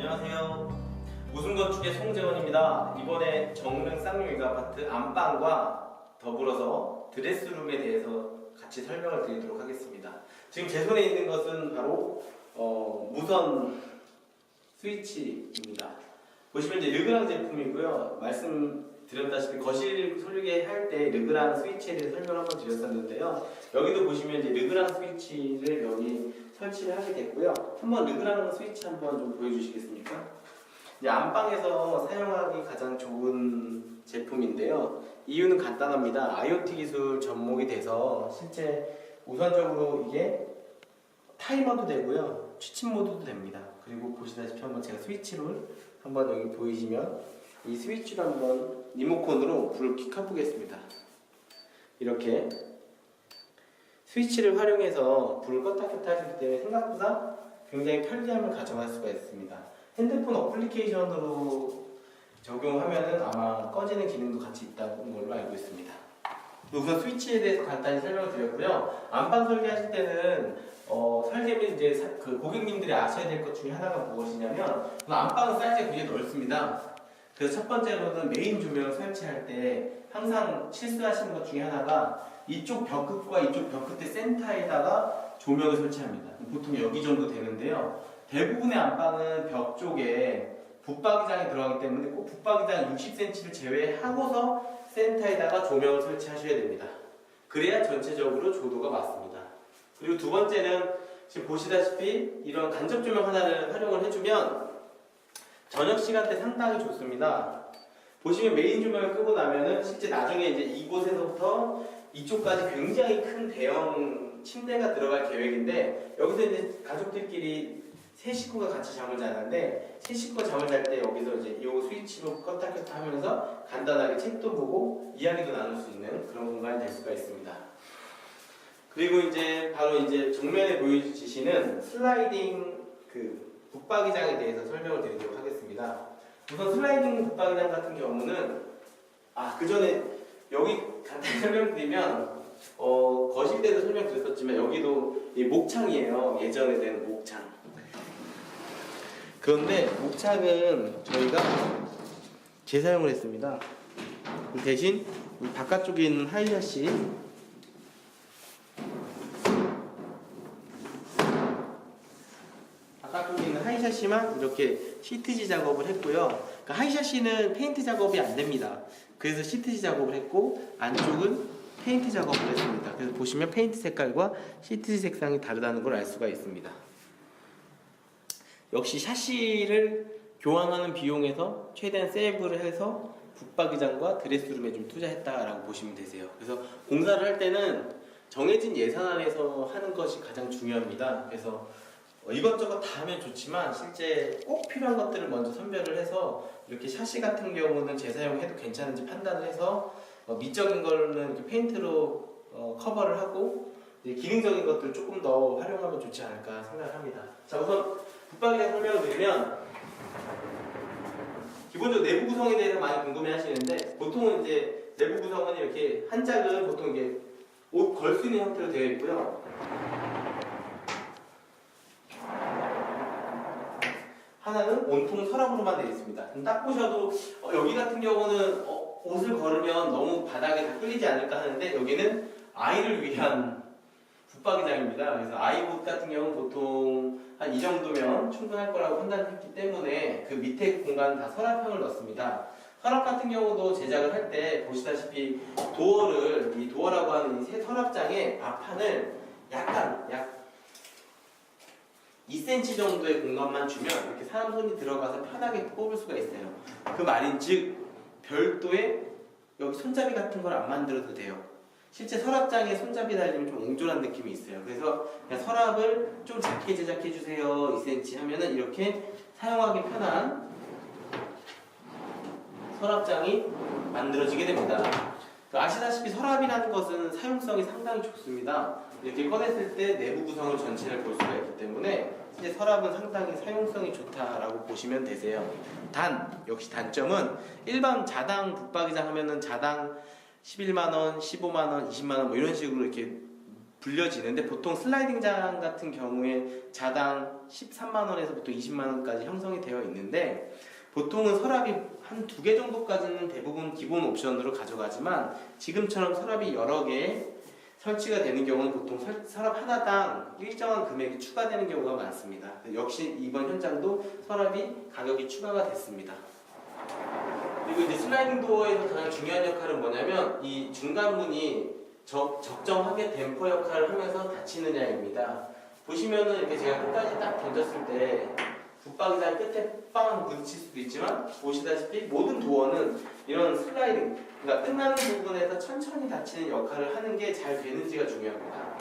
안녕하세요. 무슨건축의 송재원입니다. 이번에 정릉 쌍용이가 아파트 안방과 더불어서 드레스룸에 대해서 같이 설명을 드리도록 하겠습니다. 지금 제 손에 있는 것은 바로 무선 스위치입니다. 보시면 이제 르그랑 제품이고요. 말씀드렸다시피 거실 설계 할 때 르그랑 스위치에 대해서 설명을 한번 드렸었는데요. 여기도 보시면 이제 르그랑 스위치를 여기 설치를 하게 됐고요. 한번 르그랑 스위치 한번 좀 보여주시겠습니까? 이제 안방에서 사용하기 가장 좋은 제품인데요. 이유는 간단합니다. IoT 기술 접목이 돼서 실제 우선적으로 이게 타이머도 되고요. 취침 모드도 됩니다. 그리고 보시다시피 한번 제가 스위치를 한번 여기 보이시면 이 스위치를 한번 리모컨으로 불을 켜보겠습니다 이렇게 스위치를 활용해서 불을 껐다 켰다 하시기 때문에 생각보다 굉장히 편리함을 가져갈 수가 있습니다. 핸드폰 어플리케이션으로 적용하면은 아마 꺼지는 기능도 같이 있다는 걸로 알고 있습니다. 우선 스위치에 대해서 간단히 설명을 드렸고요. 안방 설계하실 때는 설계 및 이제 그 고객님들이 아셔야 될 것 중에 하나가 무엇이냐면 안방은 사이즈가 굉장히 넓습니다. 그래서 첫 번째로는 메인 조명을 설치할 때 항상 실수하시는 것 중에 하나가 이쪽 벽 끝과 이쪽 벽 끝의 센터에다가 조명을 설치합니다. 보통 여기 정도 되는데요. 대부분의 안방은 벽 쪽에 붙박이장이 들어가기 때문에 꼭 붙박이장 60cm를 제외하고서 센터에다가 조명을 설치하셔야 됩니다. 그래야 전체적으로 조도가 맞습니다. 그리고 두 번째는 지금 보시다시피 이런 간접 조명 하나를 활용을 해주면 저녁 시간대 상당히 좋습니다. 보시면 메인 조명을 끄고 나면은 실제 나중에 이제 이곳에서부터 이쪽까지 굉장히 큰 대형 침대가 들어갈 계획인데 여기서 이제 가족들끼리 세 식구가 같이 잠을 자는데 세 식구가 잠을 잘 때 여기서 이제 이 스위치로 껐다 켰다 하면서 간단하게 책도 보고 이야기도 나눌 수 있는 그런 공간이 될 수가 있습니다. 그리고 이제 바로 이제 정면에 보여주시는 슬라이딩 그 붙박이장에 대해서 설명을 드리도록 하겠습니다. 우선 슬라이딩 붙박이장 같은 경우는 그 전에 여기 간단히 설명드리면 거실때도 설명드렸었지만 여기도 이 목창이에요. 예전에 된 목창. 그런데 목창은 저희가 재사용을 했습니다. 대신 이 바깥쪽에 있는 하이샷이 하이샤시만 이렇게 시트지 작업을 했고요. 그러니까 하이샤시는 페인트 작업이 안 됩니다. 그래서 시트지 작업을 했고 안쪽은 페인트 작업을 했습니다. 그래서 보시면 페인트 색깔과 시트지 색상이 다르다는 걸 알 수가 있습니다. 역시 샤시를 교환하는 비용에서 최대한 세이브를 해서 붙박이장과 드레스룸에 좀 투자했다라고 보시면 되세요. 그래서 공사를 할 때는 정해진 예산 안에서 하는 것이 가장 중요합니다. 그래서 이것저것 다 하면 좋지만 실제 꼭 필요한 것들을 먼저 선별을 해서 이렇게 샤시 같은 경우는 재사용해도 괜찮은지 판단을 해서 미적인 거는 이렇게 페인트로 커버를 하고 기능적인 것들을 조금 더 활용하면 좋지 않을까 생각합니다. 자, 우선 붙박이장 설명을 드리면 기본적으로 내부 구성에 대해서 많이 궁금해 하시는데 보통은 이제 내부 구성은 이렇게 한 짝은 보통 이게 옷 걸 수 있는 형태로 되어 있고요. 하나는 온통 서랍으로만 되어 있습니다. 딱 보셔도 여기 같은 경우는 옷을 걸으면 너무 바닥에 다 끌리지 않을까 하는데 여기는 아이를 위한 붙박이장입니다. 그래서 아이 옷 같은 경우는 보통 한 이 정도면 충분할 거라고 판단했기 때문에 그 밑에 공간은 다 서랍형을 넣습니다. 서랍 같은 경우도 제작을 할 때 보시다시피 이 도어라고 하는 이 새 서랍장의 앞판을 약 2cm 정도의 공간만 주면 이렇게 사람 손이 들어가서 편하게 뽑을 수가 있어요. 그 말인즉 별도의 여기 손잡이 같은 걸 안 만들어도 돼요. 실제 서랍장에 손잡이 달리면 좀 옹졸한 느낌이 있어요. 그래서 그냥 서랍을 좀 작게 제작해 주세요 2cm 하면은 이렇게 사용하기 편한 서랍장이 만들어지게 됩니다. 아시다시피 서랍이라는 것은 사용성이 상당히 좋습니다. 이렇게 꺼냈을 때 내부 구성을 전체를 볼 수가 있기 때문에 이제 서랍은 상당히 사용성이 좋다라고 보시면 되세요. 역시 단점은 일반 자당 붙박이장 하면은 자당 11만원, 15만원, 20만원 뭐 이런 식으로 이렇게 불려지는데 보통 슬라이딩장 같은 경우에 자당 13만 원에서 보통 20만 원까지 형성이 되어 있는데 보통은 서랍이 한 2개 정도까지는 대부분 기본 옵션으로 가져가지만 지금처럼 서랍이 여러 개 설치가 되는 경우는 보통 서랍 하나당 일정한 금액이 추가되는 경우가 많습니다. 역시 이번 현장도 서랍이 가격이 추가가 됐습니다. 그리고 이제 슬라이딩 도어에서 가장 중요한 역할은 뭐냐면 이 중간문이 적정하게 댐퍼 역할을 하면서 닫히느냐입니다. 보시면은 이렇게 제가 끝까지 딱 던졌을 때 붙박이장 끝에 빵 부딪힐 수도 있지만 보시다시피 모든 도어는 이런 슬라이딩, 그러니까 끝나는 부분에서 천천히 닫히는 역할을 하는 게 잘 되는지가 중요합니다.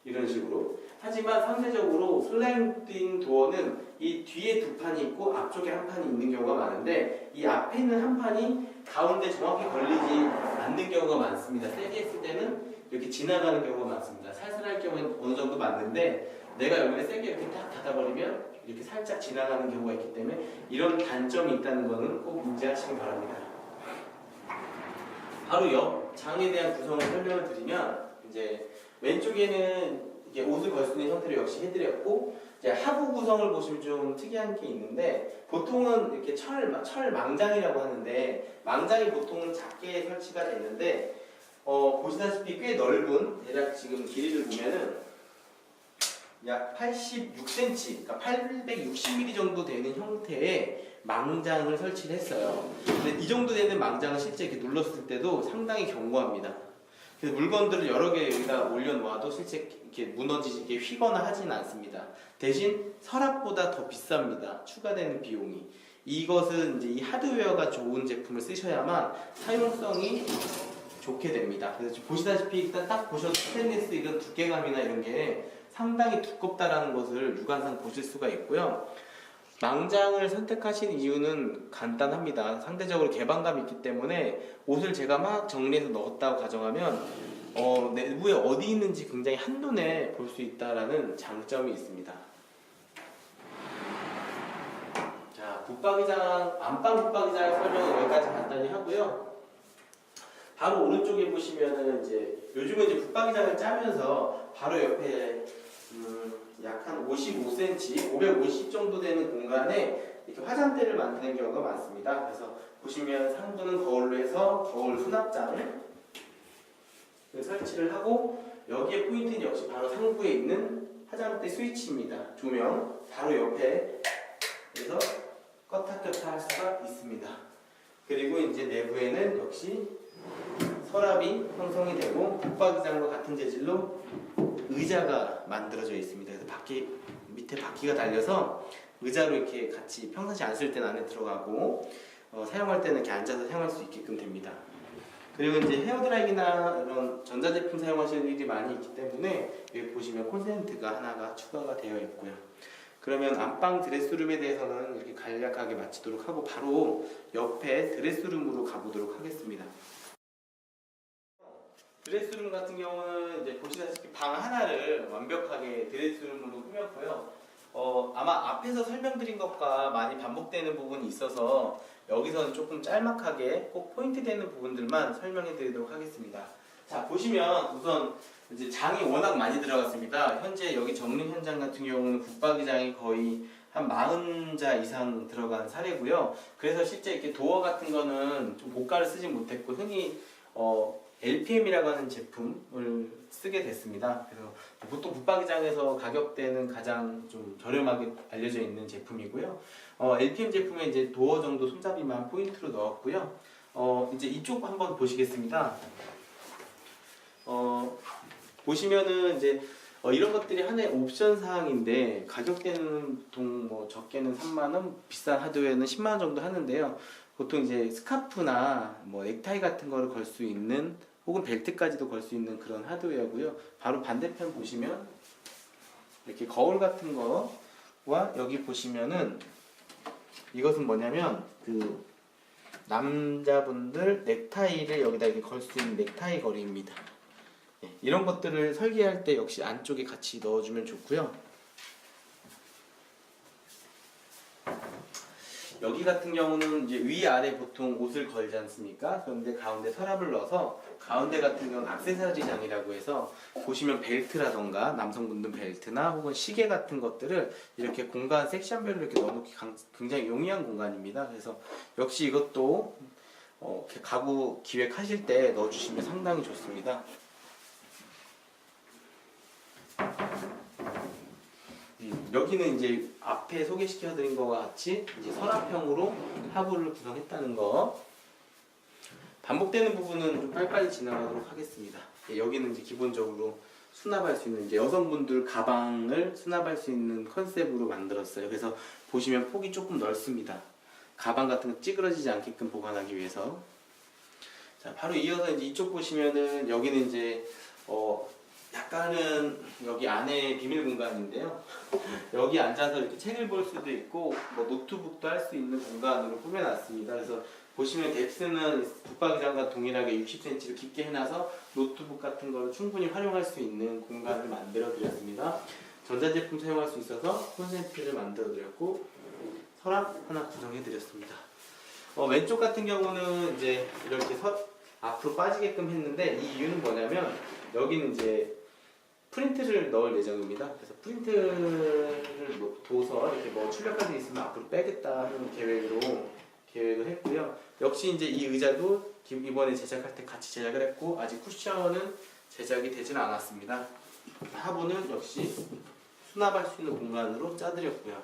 이런 식으로. 하지만 상대적으로 슬라이딩 도어는 이 뒤에 2판이 있고 앞쪽에 1판이 있는 경우가 많은데 이 앞에 있는 1판이 가운데 정확히 걸리지 않는 경우가 많습니다. 세게 했을 때는 이렇게 지나가는 경우가 많습니다. 살살할 경우는 어느 정도 맞는데 내가 여기를 세게 이렇게 딱 닫아버리면 이렇게 살짝 지나가는 경우가 있기 때문에 이런 단점이 있다는 것은 꼭 인지하시기 바랍니다. 바로 옆 장에 대한 구성을 설명을 드리면 이제 왼쪽에는 이게 옷을 걸 수 있는 형태로 역시 해드렸고 이제 하부 구성을 보시면 좀 특이한 게 있는데 보통은 이렇게 철 망장이라고 하는데 망장이 보통은 작게 설치가 되는데 보시다시피 꽤 넓은 대략 지금 길이를 보면은 약 86cm, 그러니까 860mm 정도 되는 형태의 망장을 설치를 했어요. 근데 이 정도 되는 망장을 실제 이렇게 눌렀을 때도 상당히 견고합니다. 그래서 물건들을 여러 개 여기다 올려놓아도 실제 이렇게 무너지게 휘거나 하지는 않습니다. 대신 서랍보다 더 비쌉니다. 추가되는 비용이. 이것은 이제 이 하드웨어가 좋은 제품을 쓰셔야만 사용성이 좋게 됩니다. 그래서 보시다시피 일단 딱 보셔도 스테인리스 이런 두께감이나 이런 게 상당히 두껍다라는 것을 육안상 보실 수가 있고요. 망장을 선택하신 이유는 간단합니다. 상대적으로 개방감이 있기 때문에 옷을 제가 막 정리해서 넣었다고 가정하면 내부에 어디 있는지 굉장히 한눈에 볼 수 있다라는 장점이 있습니다. 자, 붙박이장, 안방 붙박이장의 설명은 여기까지 간단히 하고요. 바로 오른쪽에 보시면은 이제 요즘은 이제 붙박이장을 짜면서 바로 옆에 약 한 55cm, 550 정도 되는 공간에 이렇게 화장대를 만드는 경우가 많습니다. 그래서 보시면 상부는 거울로 해서 거울 수납장을 설치를 하고 여기에 포인트는 역시 바로 상부에 있는 화장대 스위치입니다. 조명 바로 옆에 그래서 껐다 켰다 할 수가 있습니다. 그리고 이제 내부에는 역시 서랍이 형성이 되고 붙박이장과 같은 재질로 의자가 만들어져 있습니다. 그래서 밑에 바퀴가 달려서 의자로 이렇게 같이 평상시 안 쓸 때는 안에 들어가고 사용할 때는 이렇게 앉아서 사용할 수 있게끔 됩니다. 그리고 이제 헤어드라이기나 이런 전자제품 사용하시는 일이 많이 있기 때문에 여기 보시면 콘센트가 하나가 추가가 되어 있고요. 그러면 안방 드레스룸에 대해서는 이렇게 간략하게 마치도록 하고 바로 옆에 드레스룸으로 가보도록 하겠습니다. 드레스룸 같은 경우는 이제 보시다시피 방 하나를 완벽하게 드레스룸으로 꾸몄고요. 아마 앞에서 설명드린 것과 많이 반복되는 부분이 있어서 여기서는 조금 짤막하게 꼭 포인트 되는 부분들만 설명해 드리도록 하겠습니다. 자, 보시면 우선 이제 장이 워낙 많이 들어갔습니다. 현재 여기 정리 현장 같은 경우는 붙박이장이 거의 한 40자 이상 들어간 사례고요. 그래서 실제 이렇게 도어 같은 거는 좀 고가를 쓰지 못했고 흔히 LPM이라고 하는 제품을 쓰게 됐습니다. 그래서 보통 붙박이장에서 가격대는 가장 좀 저렴하게 알려져 있는 제품이고요. LPM 제품에 이제 도어 정도 손잡이만 포인트로 넣었고요. 이제 이쪽 한번 보시겠습니다. 보시면은 이제 이런 것들이 하나의 옵션 사항인데 가격대는 보통 뭐 적게는 3만원, 비싼 하드웨어는 10만원 정도 하는데요. 보통 이제 스카프나 뭐 넥타이 같은 거를 걸 수 있는 혹은 벨트까지도 걸 수 있는 그런 하드웨어고요. 바로 반대편 보시면 이렇게 거울 같은 거와 여기 보시면은 이것은 뭐냐면 그 남자분들 넥타이를 여기다 이렇게 걸 수 있는 넥타이 거리입니다. 이런 것들을 설계할 때 역시 안쪽에 같이 넣어주면 좋고요. 여기 같은 경우는 이제 위아래 보통 옷을 걸지 않습니까? 그런데 가운데 서랍을 넣어서 가운데 같은 경우는 액세서리장이라고 해서 보시면 벨트라던가 남성분들 벨트나 혹은 시계 같은 것들을 이렇게 공간 섹션별로 이렇게 넣어놓기 굉장히 용이한 공간입니다. 그래서 역시 이것도 이렇게 가구 기획하실 때 넣어주시면 상당히 좋습니다. 여기는 이제 앞에 소개시켜드린 것과 같이 이제 서랍형으로 하부를 구성했다는 거. 반복되는 부분은 좀 빨리빨리 지나가도록 하겠습니다. 여기는 이제 기본적으로 수납할 수 있는 이제 여성분들 가방을 수납할 수 있는 컨셉으로 만들었어요. 그래서 보시면 폭이 조금 넓습니다. 가방 같은 거 찌그러지지 않게끔 보관하기 위해서. 자, 바로 이어서 이제 이쪽 보시면은 여기는 이제 약간은 여기 안에 비밀 공간인데요. 여기 앉아서 이렇게 책을 볼 수도 있고 뭐 노트북도 할 수 있는 공간으로 꾸며놨습니다. 그래서 보시면 뎁스는 붙박이장과 동일하게 60cm를 깊게 해놔서 노트북 같은 거를 충분히 활용할 수 있는 공간을 만들어 드렸습니다. 전자제품 사용할 수 있어서 콘센트를 만들어 드렸고 서랍 하나 구성해 드렸습니다. 왼쪽 같은 경우는 이제 이렇게 앞으로 빠지게끔 했는데 이 이유는 뭐냐면 여기는 이제 프린트를 넣을 예정입니다. 그래서 프린트를 둬서 이렇게 뭐 출력할 수 있으면 앞으로 빼겠다 하는 계획을 했고요. 역시 이제 이 의자도 이번에 제작할 때 같이 제작을 했고 아직 쿠션은 제작이 되지는 않았습니다. 하부는 역시 수납할 수 있는 공간으로 짜드렸고요.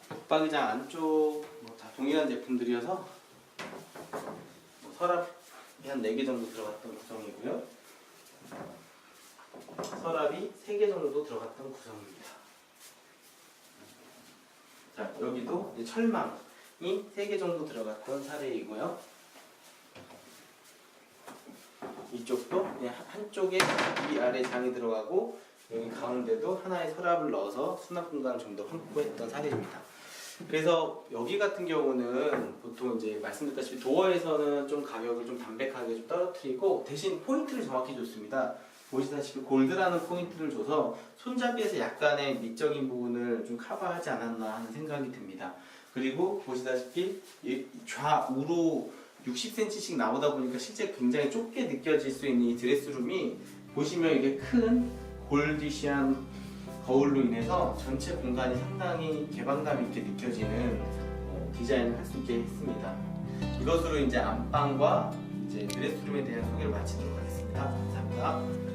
붙박이장 안쪽 다 동일한 제품들이어서 서랍이 한 4개 정도 들어갔던 구성이고요. 서랍이 3개 정도 들어갔던 구성입니다. 자, 여기도 이제 철망이 3개 정도 들어갔던 사례이고요. 이쪽도 그냥 한쪽에 위아래 장이 들어가고 여기 가운데도 하나의 서랍을 넣어서 수납 공간을 좀 더 확보했던 사례입니다. 그래서 여기 같은 경우는 보통 이제 말씀드렸다시피 도어에서는 좀 가격을 좀 담백하게 좀 떨어뜨리고 대신 포인트를 정확히 줬습니다. 보시다시피 골드라는 포인트를 줘서 손잡이에서 약간의 미적인 부분을 좀 커버하지 않았나 하는 생각이 듭니다. 그리고 보시다시피 좌우로 60cm씩 나오다 보니까 실제 굉장히 좁게 느껴질 수 있는 이 드레스룸이 보시면 이게 큰 골디시한 거울로 인해서 전체 공간이 상당히 개방감 있게 느껴지는 디자인을 할 수 있게 했습니다. 이것으로 이제 안방과 이제 드레스룸에 대한 소개를 마치도록 하겠습니다. 감사합니다.